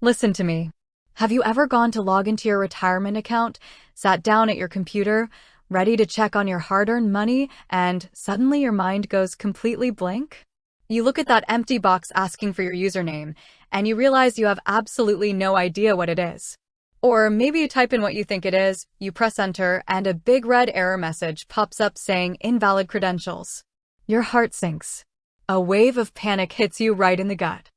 Listen to me. Have you ever gone to log into your retirement account, sat down at your computer, ready to check on your hard-earned money, and suddenly your mind goes completely blank? You look at that empty box asking for your username, and you realize you have absolutely no idea what it is. Or maybe you type in what you think it is, you press enter, and a big red error message pops up saying invalid credentials. Your heart sinks. A wave of panic hits you right in the gut.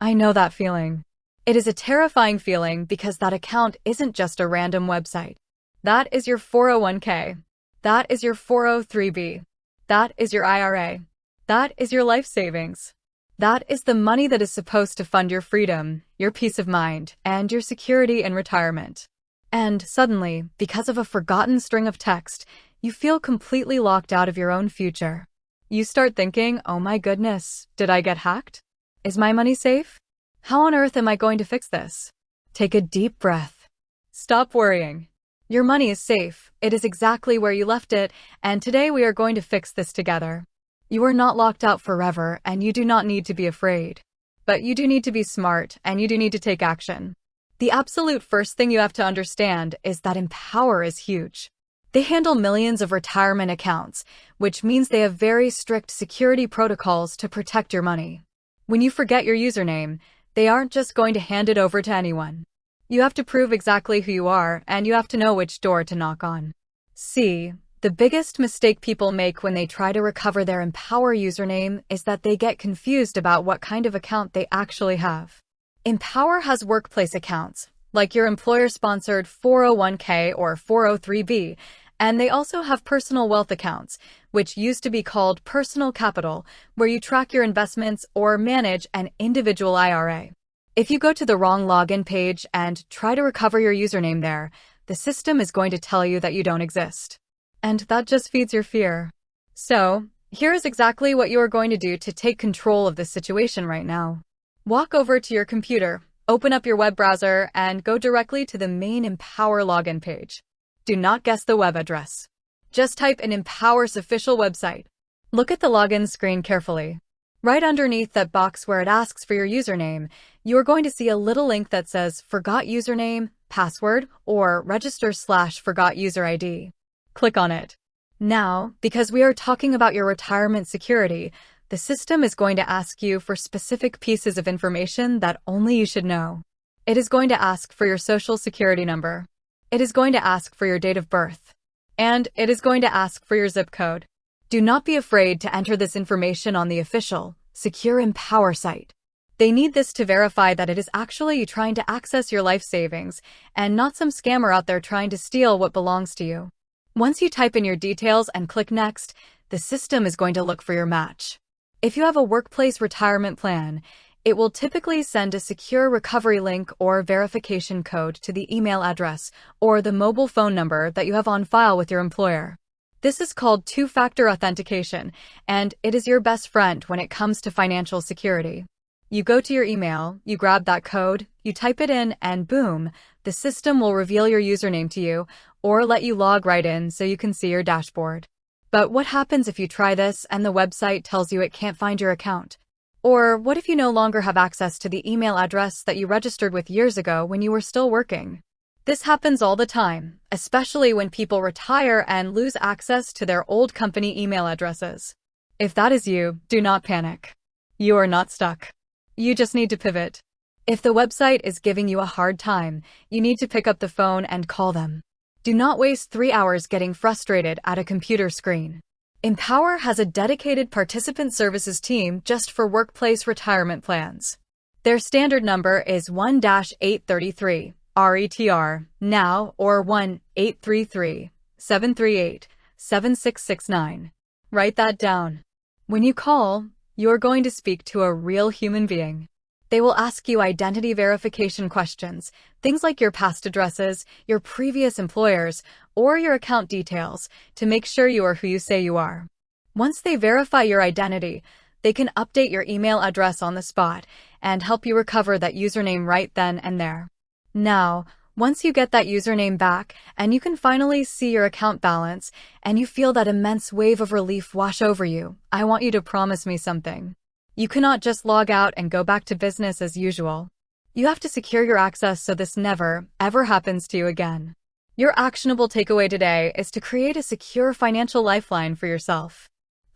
I know that feeling. It is a terrifying feeling because that account isn't just a random website. That is your 401k. That is your 403b. That is your IRA. That is your life savings. That is the money that is supposed to fund your freedom, your peace of mind, and your security in retirement. And suddenly, because of a forgotten string of text, you feel completely locked out of your own future. You start thinking, oh my goodness, did I get hacked? Is my money safe? How on earth am I going to fix this? Take a deep breath. Stop worrying. Your money is safe. It is exactly where you left it, and today we are going to fix this together. You are not locked out forever, and you do not need to be afraid. But you do need to be smart, and you do need to take action. The absolute first thing you have to understand is that Empower is huge. They handle millions of retirement accounts, which means they have very strict security protocols to protect your money. When you forget your username, they aren't just going to hand it over to anyone. You have to prove exactly who you are, and you have to know which door to knock on. See, the biggest mistake people make when they try to recover their Empower username is that they get confused about what kind of account they actually have. Empower has workplace accounts, like your employer-sponsored 401k or 403b, and they also have personal wealth accounts, which used to be called personal capital, where you track your investments or manage an individual IRA. If you go to the wrong login page and try to recover your username there, the system is going to tell you that you don't exist. And that just feeds your fear. So, here is exactly what you are going to do to take control of this situation right now. Walk over to your computer, open up your web browser, and go directly to the main Empower login page. Do not guess the web address. Just type in Empower's official website. Look at the login screen carefully. Right underneath that box where it asks for your username, you are going to see a little link that says Forgot Username, Password, or Register/Forgot User ID. Click on it. Now, because we are talking about your retirement security, the system is going to ask you for specific pieces of information that only you should know. It is going to ask for your social security number. It is going to ask for your date of birth. And it is going to ask for your zip code. Do not be afraid to enter this information on the official, secure Empower site. They need this to verify that it is actually you trying to access your life savings and not some scammer out there trying to steal what belongs to you. Once you type in your details and click Next, the system is going to look for your match. If you have a workplace retirement plan, it will typically send a secure recovery link or verification code to the email address or the mobile phone number that you have on file with your employer. This is called two-factor authentication, and it is your best friend when it comes to financial security. You go to your email, you grab that code, you type it in, and boom, the system will reveal your username to you or let you log right in so you can see your dashboard. But what happens if you try this and the website tells you it can't find your account? Or what if you no longer have access to the email address that you registered with years ago when you were still working? This happens all the time, especially when people retire and lose access to their old company email addresses. If that is you, do not panic. You are not stuck. You just need to pivot. If the website is giving you a hard time, you need to pick up the phone and call them. Do not waste 3 hours getting frustrated at a computer screen. Empower has a dedicated participant services team just for workplace retirement plans. Their standard number is 1-833. RETR, now, or 1-833-738-7669. Write that down. When you call, you're going to speak to a real human being. They will ask you identity verification questions, things like your past addresses, your previous employers, or your account details, to make sure you are who you say you are. Once they verify your identity, they can update your email address on the spot and help you recover that username right then and there. Now, once you get that username back and you can finally see your account balance and you feel that immense wave of relief wash over you, I want you to promise me something. You cannot just log out and go back to business as usual. You have to secure your access so this never, ever happens to you again. Your actionable takeaway today is to create a secure financial lifeline for yourself.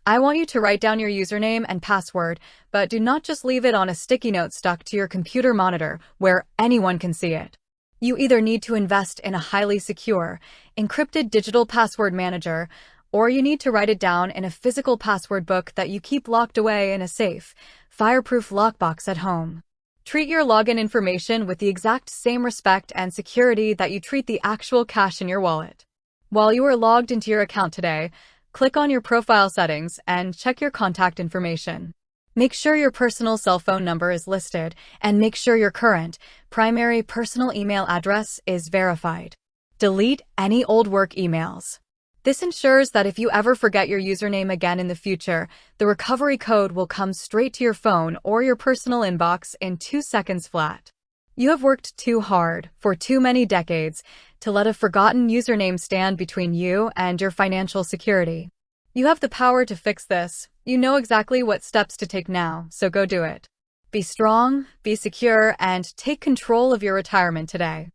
I want you to write down your username and password, but do not just leave it on a sticky note stuck to your computer monitor where anyone can see it. You either need to invest in a highly secure, encrypted digital password manager, or you need to write it down in a physical password book that you keep locked away in a safe, fireproof lockbox at home. Treat your login information with the exact same respect and security that you treat the actual cash in your wallet. While you are logged into your account today, click on your profile settings and check your contact information. Make sure your personal cell phone number is listed, and make sure your current, primary personal email address is verified. Delete any old work emails. This ensures that if you ever forget your username again in the future, the recovery code will come straight to your phone or your personal inbox in 2 seconds flat. You have worked too hard for too many decades to let a forgotten username stand between you and your financial security. You have the power to fix this. You know exactly what steps to take now, so go do it. Be strong, be secure, and take control of your retirement today.